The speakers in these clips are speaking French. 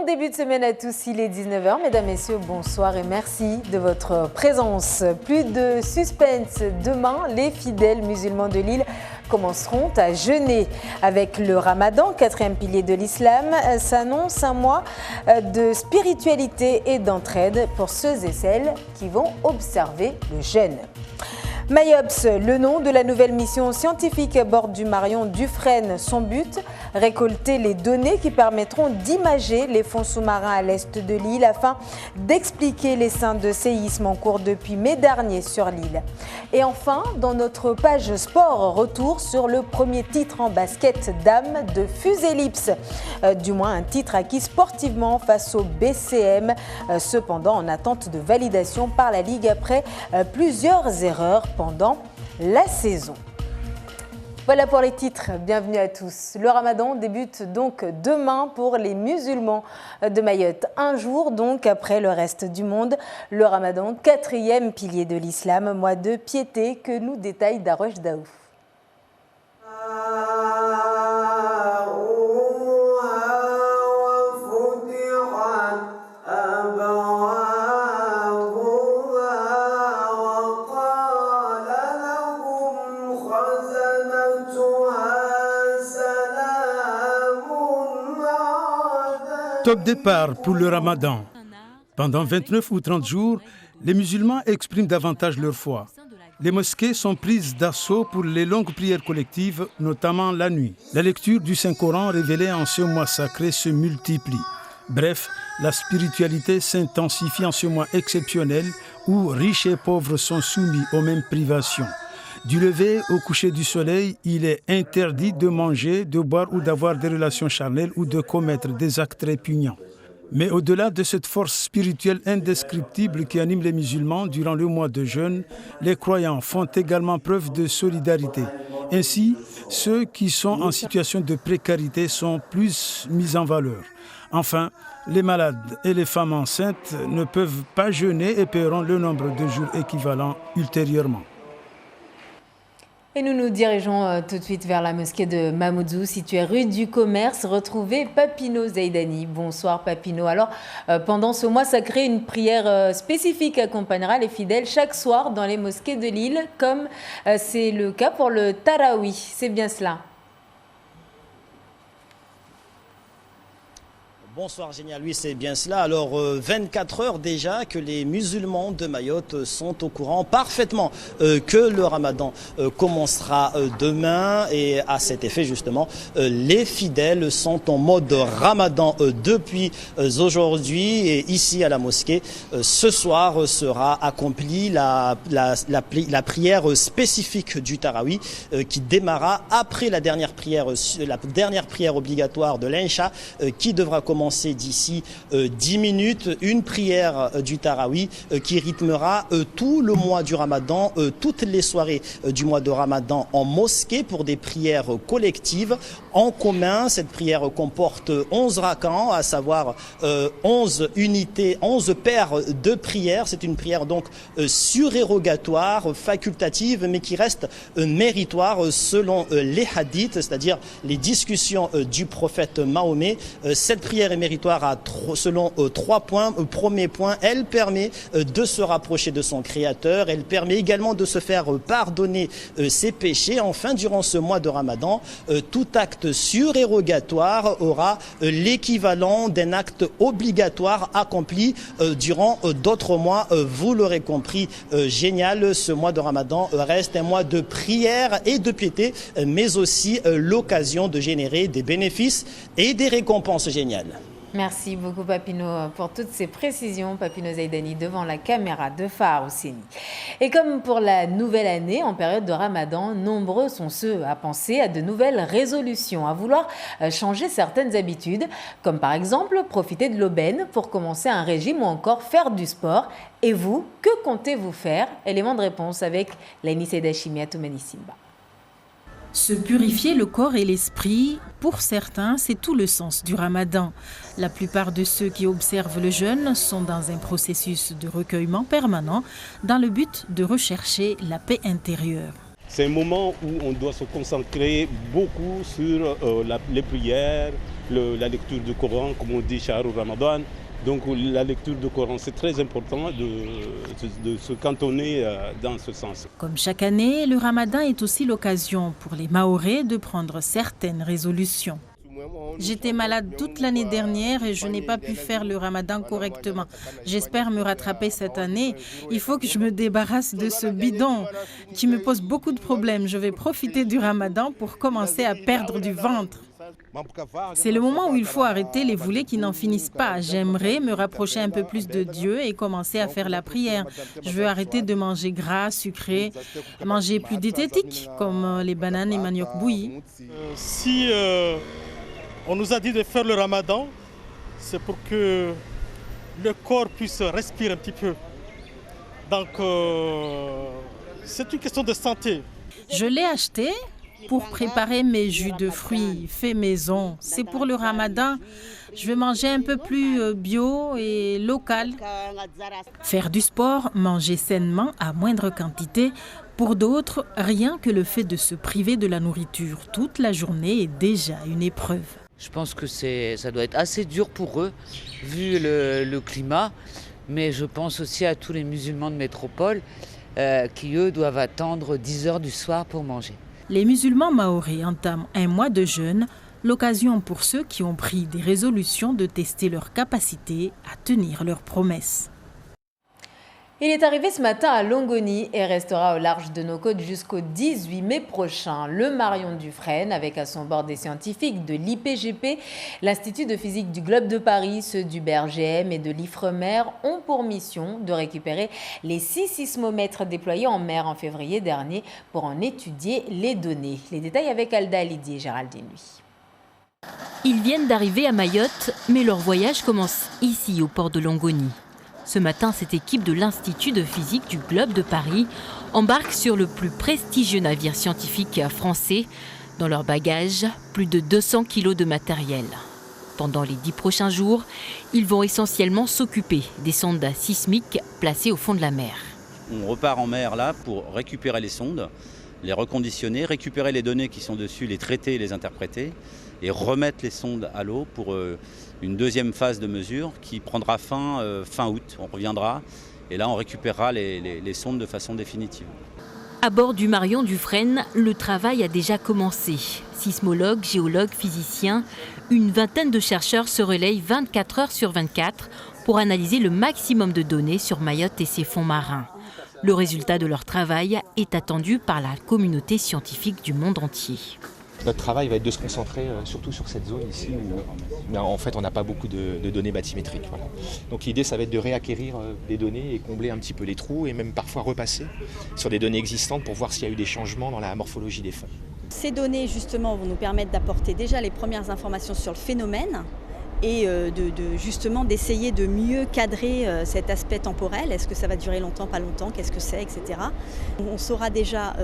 début de semaine à tous, il est 19h. Mesdames, Messieurs, bonsoir et merci de votre présence. Plus de suspense. Demain, les fidèles musulmans de l'île commenceront à jeûner. Avec le Ramadan, quatrième pilier de l'islam, s'annonce un mois de spiritualité et d'entraide pour ceux et celles qui vont observer le jeûne. MAIOPS, le nom de la nouvelle mission scientifique à bord du Marion Dufresne. Son but, récolter les données qui permettront d'imager les fonds sous-marins à l'est de l'île afin d'expliquer les signs de séisme en cours depuis mai dernier sur l'île. Et enfin, dans notre page sport, retour sur le premier titre en basket dames de Fuselips. Du moins un titre acquis sportivement face au BCM, cependant en attente de validation par la Ligue après plusieurs erreurs pendant la saison. Voilà pour les titres, bienvenue à tous. Le Ramadan débute donc demain pour les musulmans de Mayotte. Un jour donc après le reste du monde. Le Ramadan, quatrième pilier de l'islam, mois de piété que nous détaille Darosh Daouf. Top départ pour le Ramadan. Pendant 29 ou 30 jours, les musulmans expriment davantage leur foi. Les mosquées sont prises d'assaut pour les longues prières collectives, notamment la nuit. La lecture du Saint-Coran révélée en ce mois sacré se multiplie. Bref, la spiritualité s'intensifie en ce mois exceptionnel où riches et pauvres sont soumis aux mêmes privations. Du lever au coucher du soleil, il est interdit de manger, de boire ou d'avoir des relations charnelles ou de commettre des actes répugnants. Mais au-delà de cette force spirituelle indescriptible qui anime les musulmans durant le mois de jeûne, les croyants font également preuve de solidarité. Ainsi, ceux qui sont en situation de précarité sont plus mis en valeur. Enfin, les malades et les femmes enceintes ne peuvent pas jeûner et paieront le nombre de jours équivalent ultérieurement. Et nous nous dirigeons tout de suite vers la mosquée de Mamoudzou, située rue du Commerce. Retrouvez Papino Zaidani. Bonsoir Papino. Alors, pendant ce mois sacré, une prière spécifique accompagnera les fidèles chaque soir dans les mosquées de l'île, comme c'est le cas pour le Tarawi. C'est bien cela? Bonsoir Génial, oui c'est bien cela. Alors 24 heures déjà que les musulmans de Mayotte sont au courant parfaitement que le Ramadan commencera demain et à cet effet justement les fidèles sont en mode Ramadan depuis aujourd'hui et ici à la mosquée ce soir sera accomplie la prière spécifique du Tarawi qui démarrera après la dernière prière obligatoire de l'Aïcha qui devra commencer d'ici 10 minutes, une prière du Tarawi qui rythmera tout le mois du Ramadan, toutes les soirées du mois de Ramadan en mosquée pour des prières collectives en commun. Cette prière comporte 11 rakans, à savoir 11 unités, 11 paires de prières. C'est une prière donc surérogatoire, facultative, mais qui reste méritoire selon les hadiths, c'est-à-dire les discussions du prophète Mahomet. Cette prière est méritoire selon 3 points. Premier point, elle permet de se rapprocher de son Créateur. Elle permet également de se faire pardonner ses péchés. Enfin, durant ce mois de Ramadan, tout acte surérogatoire aura l'équivalent d'un acte obligatoire accompli durant d'autres mois. Vous l'aurez compris, génial, ce mois de Ramadan reste un mois de prière et de piété, mais aussi l'occasion de générer des bénéfices et des récompenses géniales. Merci beaucoup Papino pour toutes ces précisions. Papino Zaidani devant la caméra de Phare Ouseni. Et comme pour la nouvelle année, en période de Ramadan, nombreux sont ceux à penser à de nouvelles résolutions, à vouloir changer certaines habitudes, comme par exemple profiter de l'aubaine pour commencer un régime ou encore faire du sport. Et vous, que comptez-vous faire? Élément de réponse avec Laini Sedachimi Atoumani Simba. Se purifier le corps et l'esprit, pour certains, c'est tout le sens du Ramadan. La plupart de ceux qui observent le jeûne sont dans un processus de recueillement permanent dans le but de rechercher la paix intérieure. C'est un moment où on doit se concentrer beaucoup sur les prières, la lecture du Coran, comme on dit, Shahrul Ramadan. Donc la lecture du Coran, c'est très important de se cantonner dans ce sens. Comme chaque année, le Ramadan est aussi l'occasion pour les Mahorais de prendre certaines résolutions. J'étais malade toute l'année dernière et je n'ai pas pu faire le Ramadan correctement. J'espère me rattraper cette année. Il faut que je me débarrasse de ce bidon qui me pose beaucoup de problèmes. Je vais profiter du Ramadan pour commencer à perdre du ventre. C'est le moment où il faut arrêter les volets qui n'en finissent pas. J'aimerais me rapprocher un peu plus de Dieu et commencer à faire la prière. Je veux arrêter de manger gras, sucré, manger plus diététique, comme les bananes et manioc bouilli. Si on nous a dit de faire le Ramadan, c'est pour que le corps puisse respirer un petit peu. Donc, c'est une question de santé. Je l'ai acheté pour préparer mes jus de fruits faits maison. C'est pour le Ramadan. Je vais manger un peu plus bio et local. Faire du sport, manger sainement à moindre quantité. Pour d'autres, rien que le fait de se priver de la nourriture toute la journée est déjà une épreuve. Je pense que ça doit être assez dur pour eux, vu le climat. Mais je pense aussi à tous les musulmans de métropole qui, eux, doivent attendre 10 heures du soir pour manger. Les musulmans mahorais entament un mois de jeûne, l'occasion pour ceux qui ont pris des résolutions de tester leur capacité à tenir leurs promesses. Il est arrivé ce matin à Longoni et restera au large de nos côtes jusqu'au 18 mai prochain. Le Marion Dufresne, avec à son bord des scientifiques de l'IPGP, l'Institut de physique du Globe de Paris, ceux du BRGM et de l'IFREMER, ont pour mission de récupérer les 6 sismomètres déployés en mer en février dernier pour en étudier les données. Les détails avec Alda Lydie et Géraldine Lui. Ils viennent d'arriver à Mayotte, mais leur voyage commence ici, au port de Longoni. Ce matin, cette équipe de l'Institut de physique du Globe de Paris embarque sur le plus prestigieux navire scientifique français. Dans leur bagage, plus de 200 kilos de matériel. Pendant les 10 prochains jours, ils vont essentiellement s'occuper des sondes sismiques placées au fond de la mer. On repart en mer là pour récupérer les sondes, les reconditionner, récupérer les données qui sont dessus, les traiter et les interpréter et remettre les sondes à l'eau pour une deuxième phase de mesure qui prendra fin août. On reviendra et là on récupérera les sondes de façon définitive. À bord du Marion Dufresne, le travail a déjà commencé. Sismologues, géologues, physiciens, une vingtaine de chercheurs se relayent 24 heures sur 24 pour analyser le maximum de données sur Mayotte et ses fonds marins. Le résultat de leur travail est attendu par la communauté scientifique du monde entier. Notre travail va être de se concentrer surtout sur cette zone ici où en fait on n'a pas beaucoup de données bathymétriques. Voilà. Donc l'idée ça va être de réacquérir des données et combler un petit peu les trous et même parfois repasser sur des données existantes pour voir s'il y a eu des changements dans la morphologie des feuilles. Ces données justement vont nous permettre d'apporter déjà les premières informations sur le phénomène et justement d'essayer de mieux cadrer cet aspect temporel. Est-ce que ça va durer longtemps, pas longtemps, qu'est-ce que c'est, etc. On saura déjà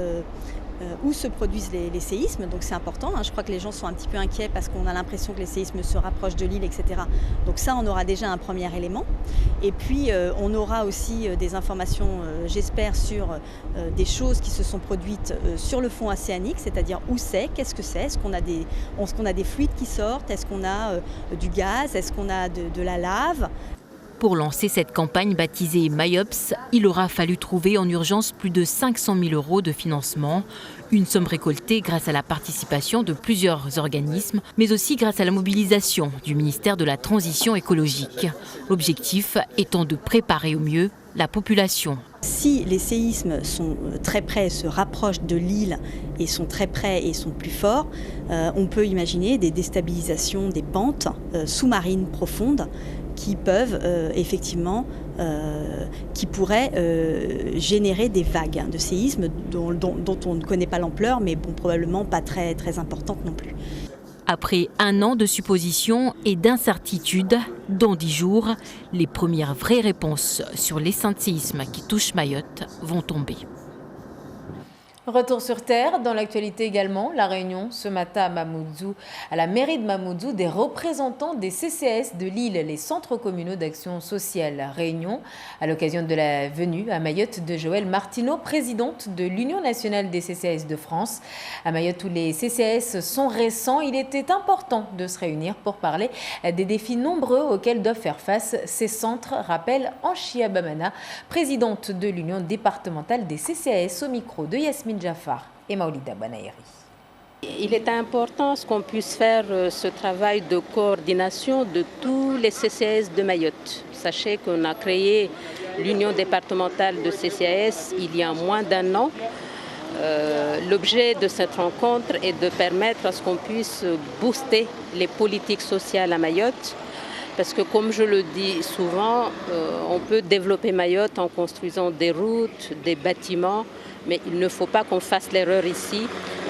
où se produisent les séismes, donc c'est important. Je crois que les gens sont un petit peu inquiets parce qu'on a l'impression que les séismes se rapprochent de l'île, etc. Donc ça, on aura déjà un premier élément. Et puis, on aura aussi des informations, j'espère, sur des choses qui se sont produites sur le fond océanique, c'est-à-dire où c'est, qu'est-ce que c'est, est-ce qu'on a des fluides qui sortent, est-ce qu'on a du gaz, est-ce qu'on a de la lave. Pour lancer cette campagne baptisée Mayops, il aura fallu trouver en urgence plus de 500 000 € de financement. Une somme récoltée grâce à la participation de plusieurs organismes, mais aussi grâce à la mobilisation du ministère de la Transition écologique. L'objectif étant de préparer au mieux la population. Si les séismes sont très près, se rapprochent de l'île et sont très près et sont plus forts, on peut imaginer des déstabilisations des pentes sous-marines profondes qui peuvent effectivement, qui pourraient générer des vagues de séismes dont on ne connaît pas l'ampleur, mais bon, probablement pas très, très importantes non plus. Après un an de suppositions et d'incertitudes, dans 10 jours, les premières vraies réponses sur l'essaim de séisme qui touche Mayotte vont tomber. Retour sur terre, dans l'actualité également, la réunion ce matin à la mairie de Mamoudzou, des représentants des CCAS de Lille, les centres communaux d'action sociale. Réunion à l'occasion de la venue à Mayotte de Joëlle Martineau, présidente de l'Union nationale des CCAS de France. À Mayotte, où les CCAS sont récents, il était important de se réunir pour parler des défis nombreux auxquels doivent faire face ces centres, rappelle Anchia Bamana, présidente de l'Union départementale des CCAS, au micro de Yasmine Jaffar et Maolida Banaïri. Il est important qu'on puisse faire ce travail de coordination de tous les CCAS de Mayotte. Sachez qu'on a créé l'Union départementale de CCAS il y a moins d'un an. L'objet de cette rencontre est de permettre à ce qu'on puisse booster les politiques sociales à Mayotte. Parce que comme je le dis souvent, on peut développer Mayotte en construisant des routes, des bâtiments, mais il ne faut pas qu'on fasse l'erreur ici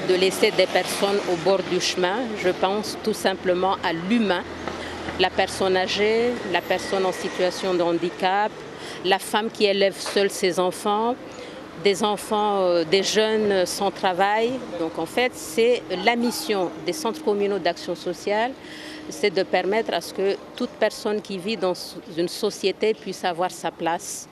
de laisser des personnes au bord du chemin. Je pense tout simplement à l'humain, la personne âgée, la personne en situation de handicap, la femme qui élève seule ses enfants, des jeunes sans travail. Donc en fait, c'est la mission des centres communaux d'action sociale, c'est de permettre à ce que toute personne qui vit dans une société puisse avoir sa place.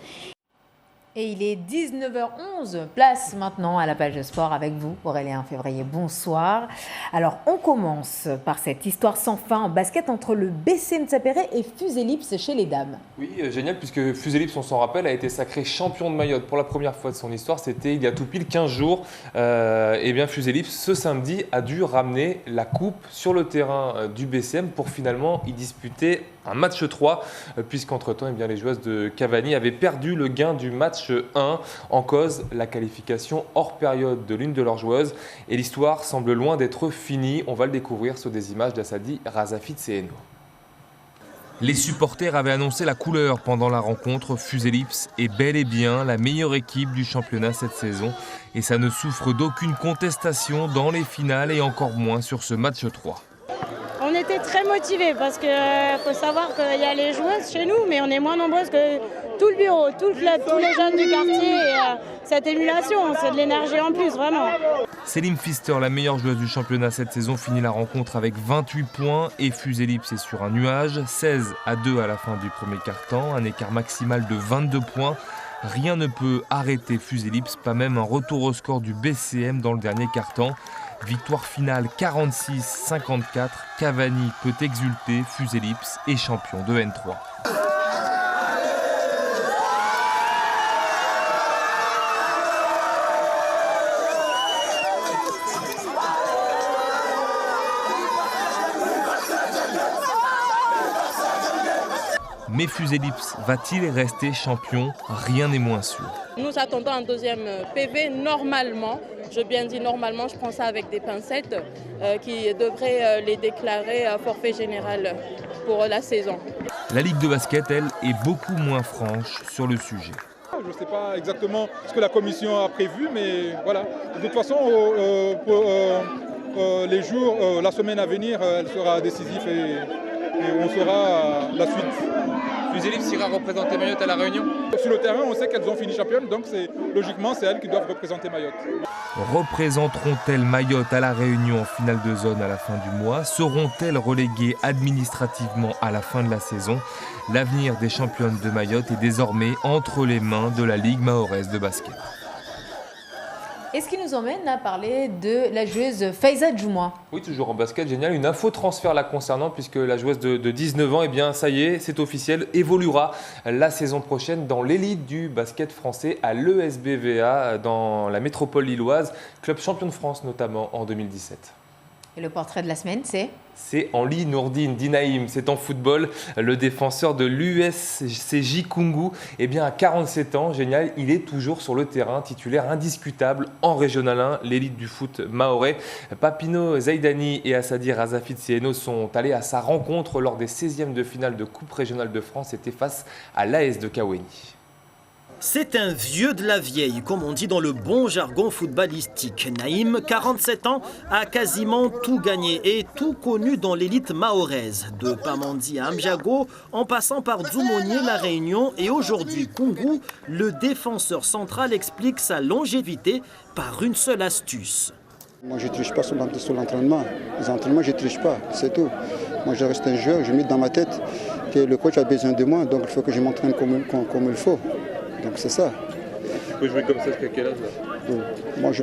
Et il est 19h11, place maintenant à la page de sport avec vous, Aurélien Février, bonsoir. Alors, on commence par cette histoire sans fin en basket entre le BCM Sapéré et Fuselips chez les dames. Oui, génial, puisque Fuselips, on s'en rappelle, a été sacré champion de Mayotte pour la première fois de son histoire. C'était il y a tout pile 15 jours. Et bien, Fuselips, ce samedi, a dû ramener la coupe sur le terrain du BCM pour finalement y disputer un match 3, puisqu'entre-temps, eh bien, les joueuses de Cavani avaient perdu le gain du match 1, en cause la qualification hors période de l'une de leurs joueuses. Et l'histoire semble loin d'être finie. On va le découvrir sur des images d'Assadi Razafit-Seeno. Les supporters avaient annoncé la couleur pendant la rencontre. Fuselips est bel et bien la meilleure équipe du championnat cette saison. Et ça ne souffre d'aucune contestation dans les finales et encore moins sur ce match 3. On était très motivés parce qu'il faut savoir qu'il y a les joueuses chez nous, mais on est moins nombreuses que tout le bureau, tout le club, tous les jeunes du quartier. Et, cette émulation, c'est de l'énergie en plus, vraiment. Céline Pfister, la meilleure joueuse du championnat cette saison, finit la rencontre avec 28 points et Fuselips est sur un nuage, 16-2 à la fin du premier quart-temps, un écart maximal de 22 points. Rien ne peut arrêter Fuselips, pas même un retour au score du BCM dans le dernier quart-temps. Victoire finale 46-54, Cavani peut exulter, Fuselips est champion de N3. Mais Fuselips va-t-il rester champion? Rien n'est moins sûr. Nous attendons un deuxième PV normalement. Je bien dis normalement, je prends ça avec des pincettes, qui devraient les déclarer à forfait général pour la saison. La Ligue de basket, elle, est beaucoup moins franche sur le sujet. Je ne sais pas exactement ce que la commission a prévu, mais voilà. De toute façon, les jours, la semaine à venir, elle sera décisive et on saura la suite. Fuselips ira représenter Mayotte à La Réunion. Sur le terrain, on sait qu'elles ont fini championnes, donc logiquement, c'est elles qui doivent représenter Mayotte. Représenteront-elles Mayotte à La Réunion en finale de zone à la fin du mois? Seront-elles reléguées administrativement à la fin de la saison? L'avenir des championnes de Mayotte est désormais entre les mains de la Ligue mahoraise de basket. Et ce qui nous emmène à parler de la joueuse Faiza Djoumoua. Oui, toujours en basket, génial. Une info transfert la concernant, puisque la joueuse de 19 ans, eh bien, ça y est, c'est officiel, évoluera la saison prochaine dans l'élite du basket français à l'ESBVA, dans la métropole lilloise, club champion de France notamment en 2017. Et le portrait de la semaine, c'est Henli Nourdine Dinaïm, c'est en football, le défenseur de l'USCJ Koungou. Eh bien, à 47 ans, génial, il est toujours sur le terrain, titulaire indiscutable en Régional 1, l'élite du foot mahorais. Papino Zaidani et Assadi Razafit-Seeno sont allés à sa rencontre lors des 16e de finale de Coupe régionale de France. C'était face à l'AS de Kaweni. C'est un vieux de la vieille, comme on dit dans le bon jargon footballistique. Naïm, 47 ans, a quasiment tout gagné et tout connu dans l'élite mahoraise. De Pamandi à Amjago, en passant par Dzoumogné, La Réunion et aujourd'hui Koungou, le défenseur central explique sa longévité par une seule astuce. Moi, je ne triche pas sur l'entraînement. Les entraînements, je ne triche pas, c'est tout. Moi, je reste un joueur, je mets dans ma tête que le coach a besoin de moi, donc il faut que je m'entraîne comme il faut. Donc c'est ça. Tu peux jouer comme ça jusqu'à quel âge là? Moi, je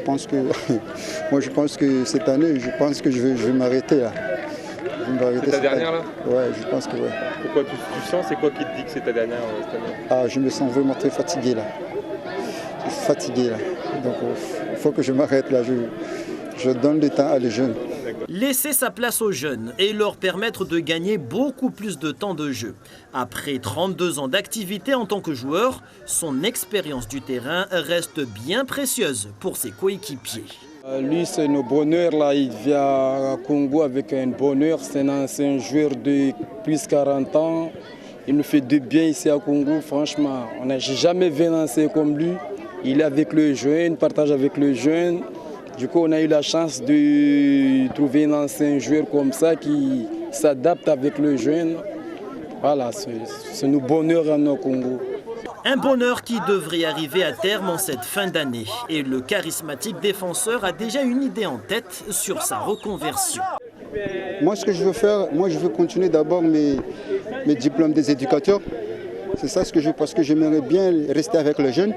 pense que cette année, je vais m'arrêter là. C'est ta dernière là? Ouais, je pense que ouais. Pourquoi tu sens, c'est quoi qui te dit que c'est ta dernière cette année? Ah, je me sens vraiment très fatigué là. Je suis fatigué là. Donc il faut que je m'arrête là. Je donne du temps à les jeunes. Laisser sa place aux jeunes et leur permettre de gagner beaucoup plus de temps de jeu. Après 32 ans d'activité en tant que joueur, son expérience du terrain reste bien précieuse pour ses coéquipiers. Lui, c'est un bonheur. Là. Il vient à Congo avec un bonheur. C'est un joueur de plus de 40 ans. Il nous fait du bien ici à Congo. Franchement, on n'a jamais vu un ancien comme lui. Il est avec le jeune, partage avec le jeune. Du coup, on a eu la chance de trouver un ancien joueur comme ça qui s'adapte avec le jeune. Voilà, c'est un bonheur au Congo. Un bonheur qui devrait arriver à terme en cette fin d'année. Et le charismatique défenseur a déjà une idée en tête sur sa reconversion. Moi, ce que je veux faire, je veux continuer d'abord mes diplômes des éducateurs. C'est ça ce que je veux, parce que j'aimerais bien rester avec les jeunes.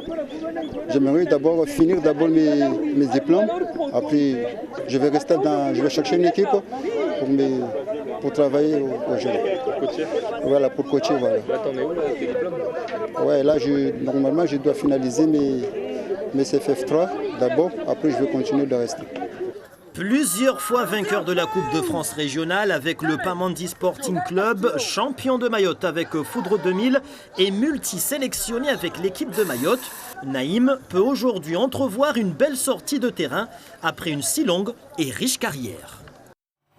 J'aimerais d'abord finir mes diplômes. Après, je vais chercher une équipe pour travailler aux jeunes. Pour coacher? Voilà, pour coacher. Voilà. Là, t'en es où là, tes diplômes? Ouais, là, normalement, je dois finaliser mes CFF3 d'abord. Après, je vais continuer de rester. Plusieurs fois vainqueur de la Coupe de France régionale avec le Pamandi Sporting Club, champion de Mayotte avec Foudre 2000 et multi-sélectionné avec l'équipe de Mayotte, Naïm peut aujourd'hui entrevoir une belle sortie de terrain après une si longue et riche carrière.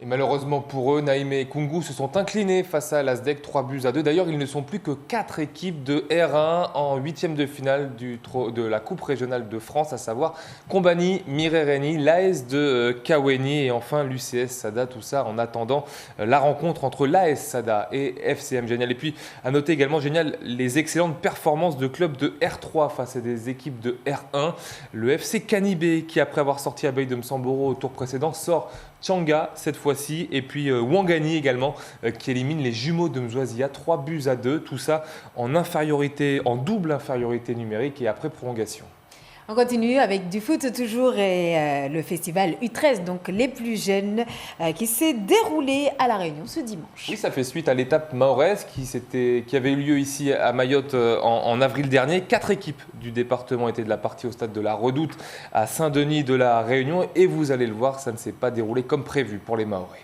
Et malheureusement pour eux, Naïm et Koungou se sont inclinés face à l'Asdec 3-2. D'ailleurs, ils ne sont plus que 4 équipes de R1 en 8e de finale de la Coupe régionale de France, à savoir Combani, Mirereni, l'AS de Kaweni et enfin l'UCS Sada. Tout ça en attendant la rencontre entre l'AS Sada et FCM Génial. Et puis à noter également, Génial, les excellentes performances de clubs de R3 face à des équipes de R1. Le FC Kanibé qui, après avoir sorti Abeille de Msamboro au tour précédent, sort Tchanga cette fois-ci et puis Wangani également qui élimine les jumeaux de Mzouazia 3-2. Tout ça en double infériorité numérique et après prolongation. On continue avec du foot toujours et le festival U13, donc les plus jeunes, qui s'est déroulé à La Réunion ce dimanche. Oui, ça fait suite à l'étape mahoraise qui avait eu lieu ici à Mayotte en avril dernier. 4 équipes du département étaient de la partie au stade de la Redoute à Saint-Denis de La Réunion. Et vous allez le voir, ça ne s'est pas déroulé comme prévu pour les Mahorais.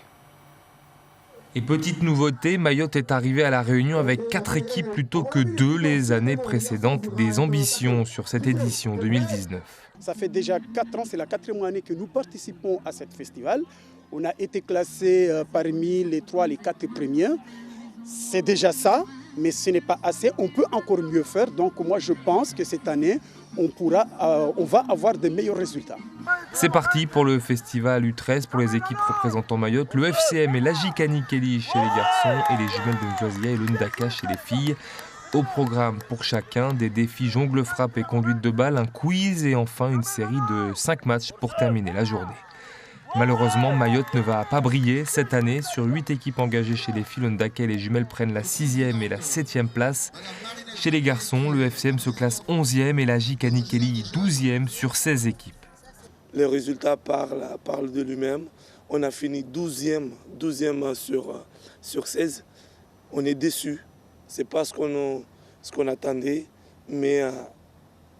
Et petite nouveauté, Mayotte est arrivé à La Réunion avec 4 équipes plutôt que 2 les années précédentes. Des ambitions sur cette édition 2019. Ça fait déjà 4 ans, c'est la 4e année que nous participons à ce festival. On a été classés parmi les 4 premiers. C'est déjà ça, mais ce n'est pas assez. On peut encore mieux faire. Donc moi je pense que cette année, on va avoir de meilleurs résultats. C'est parti pour le festival U13 pour les équipes représentant Mayotte. Le FCM et l'Ajikani Kelly chez les garçons et les jumelles de Mzouazia et le Ndaka chez les filles. Au programme pour chacun, des défis jongle-frappe et conduite de balle, un quiz et enfin une série de 5 matchs pour terminer la journée. Malheureusement, Mayotte ne va pas briller cette année. Sur 8 équipes engagées chez les filles, le Ndaka et les jumelles prennent la 6e et la 7e place. Chez les garçons, le FCM se classe 11e et l'Ajikani Kelly 12e sur 16 équipes. Les résultats parlent de lui-même. On a fini 12e sur 16. On est déçus. Ce n'est pas ce qu'on attendait, mais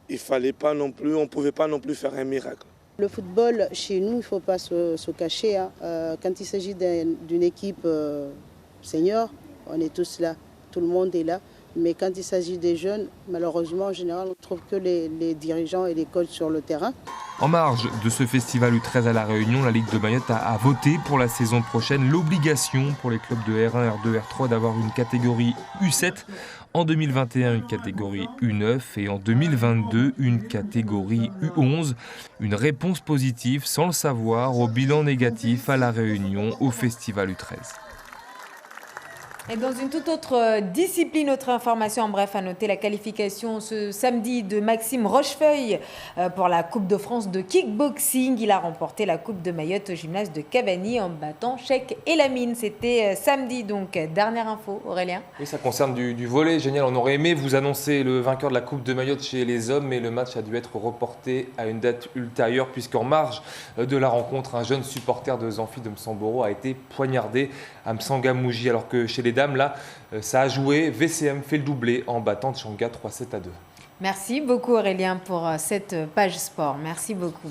il fallait pas non plus, on ne pouvait pas non plus faire un miracle. Le football, chez nous, il ne faut pas se cacher. Hein. Quand il s'agit d'une équipe senior, on est tous là, tout le monde est là. Mais quand il s'agit des jeunes, malheureusement, en général, on ne trouve que les dirigeants et les coachs sur le terrain. En marge de ce festival U13 à La Réunion, la Ligue de Mayotte a voté pour la saison prochaine l'obligation pour les clubs de R1, R2, R3 d'avoir une catégorie U7 En 2021, une catégorie U9 et en 2022, une catégorie U11. Une réponse positive, sans le savoir, au bilan négatif à La Réunion au Festival U13. Et dans une toute autre discipline, autre information, en bref, à noter la qualification ce samedi de Maxime Rochefeuille pour la Coupe de France de kickboxing. Il a remporté la Coupe de Mayotte au gymnase de Cavani en battant Cheikh Elamine. C'était samedi, donc dernière info, Aurélien. Oui, ça concerne du volley. Génial, on aurait aimé vous annoncer le vainqueur de la Coupe de Mayotte chez les hommes, mais le match a dû être reporté à une date ultérieure puisqu'en marge de la rencontre, un jeune supporter de Zanfi de Msamboro a été poignardé à Msangamouji, alors que chez les dames, là, ça a joué. VCM fait le doublé en battant Tchanga 3-7-2. Merci beaucoup Aurélien pour cette page sport. Merci beaucoup.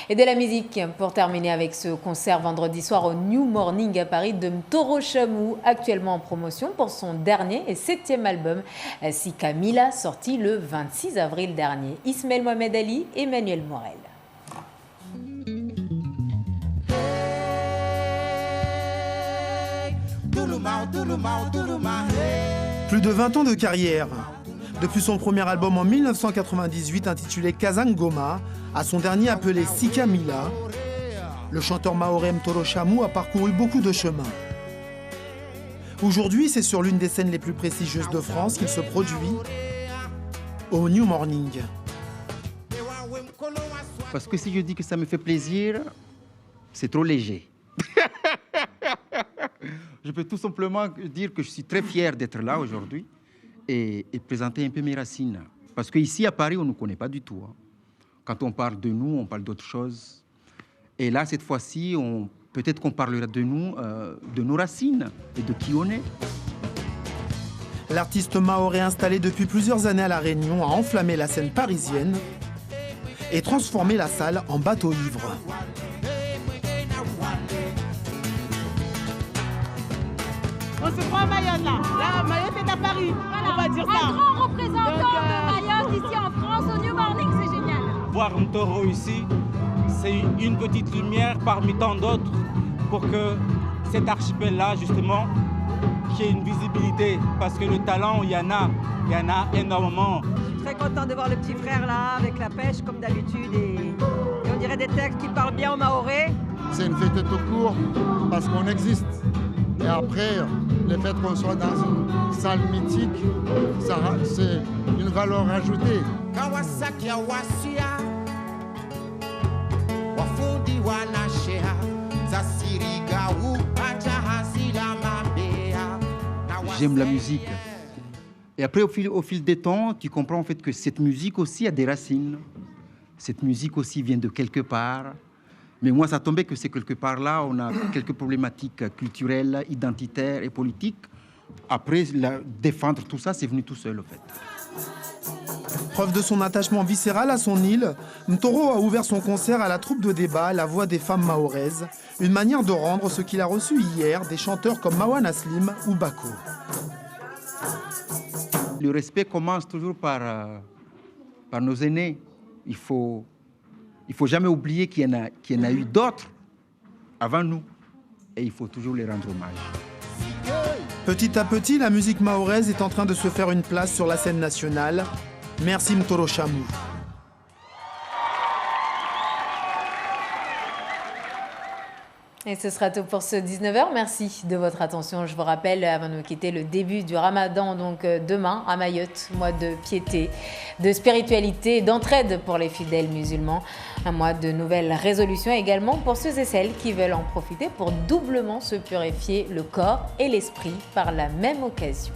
Et de la musique pour terminer avec ce concert vendredi soir au New Morning à Paris de Mtoro Chamou, actuellement en promotion pour son dernier et 7e album, Sika Mila, sorti le 26 avril dernier. Ismaël Mohamed Ali, Emmanuel Morel. Plus de 20 ans de carrière. Depuis son premier album en 1998 intitulé Kazangoma, à son dernier appelé Sika Mila, le chanteur mahorais Mtoro Chamou a parcouru beaucoup de chemins. Aujourd'hui, c'est sur l'une des scènes les plus prestigieuses de France qu'il se produit, au New Morning. Parce que si je dis que ça me fait plaisir, c'est trop léger. Je peux tout simplement dire que je suis très fier d'être là aujourd'hui et présenter un peu mes racines. Parce qu'ici, à Paris, on ne nous connaît pas du tout. Quand on parle de nous, on parle d'autre chose. Et là, cette fois-ci, peut-être qu'on parlera de nous, de nos racines et de qui on est. L'artiste mahorais installé depuis plusieurs années à La Réunion a enflammé la scène parisienne et transformé la salle en bateau ivre. On se croit à Mayotte là. Là, Mayotte est à Paris. Voilà. On va dire ça. Un grand représentant de Mayotte ici en France au New Morning, c'est génial. Voir Mtoro ici, c'est une petite lumière parmi tant d'autres pour que cet archipel-là, justement, qui ait une visibilité. Parce que le talent, il y en a énormément. Je suis très content de voir le petit frère là, avec la pêche comme d'habitude. Et on dirait des textes qui parlent bien au mahorais. C'est une fête tout court parce qu'on existe. Et après, le fait qu'on soit dans une salle mythique, c'est une valeur ajoutée. J'aime la musique. Et après, au fil des temps, tu comprends en fait que cette musique aussi a des racines. Cette musique aussi vient de quelque part. Mais moi, ça tombait que c'est quelque part là, on a quelques problématiques culturelles, identitaires et politiques. Après, défendre tout ça, c'est venu tout seul, en fait. Preuve de son attachement viscéral à son île, Mtoro a ouvert son concert à la troupe de débat La Voix des femmes mahoraises, une manière de rendre ce qu'il a reçu hier des chanteurs comme Mawan Aslim ou Bako. Le respect commence toujours par nos aînés. Il faut jamais oublier qu'il y en a eu d'autres avant nous. Et il faut toujours les rendre hommage. Petit à petit, la musique mahoraise est en train de se faire une place sur la scène nationale. Merci Mtoro Chamou. Et ce sera tout pour ce 19h. Merci de votre attention. Je vous rappelle, avant de nous quitter, le début du Ramadan, donc demain à Mayotte, mois de piété, de spiritualité et d'entraide pour les fidèles musulmans. Un mois de nouvelles résolutions également pour ceux et celles qui veulent en profiter pour doublement se purifier le corps et l'esprit par la même occasion.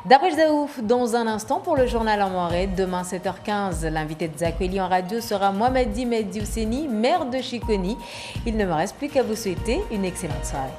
Darwesh Zaouf, dans un instant pour le journal en Moiré. Demain 7h15, l'invité de Zakweli en radio sera Mohamedi Mediouseni, maire de Chiconi. Il ne me reste plus qu'à vous souhaiter une excellente soirée.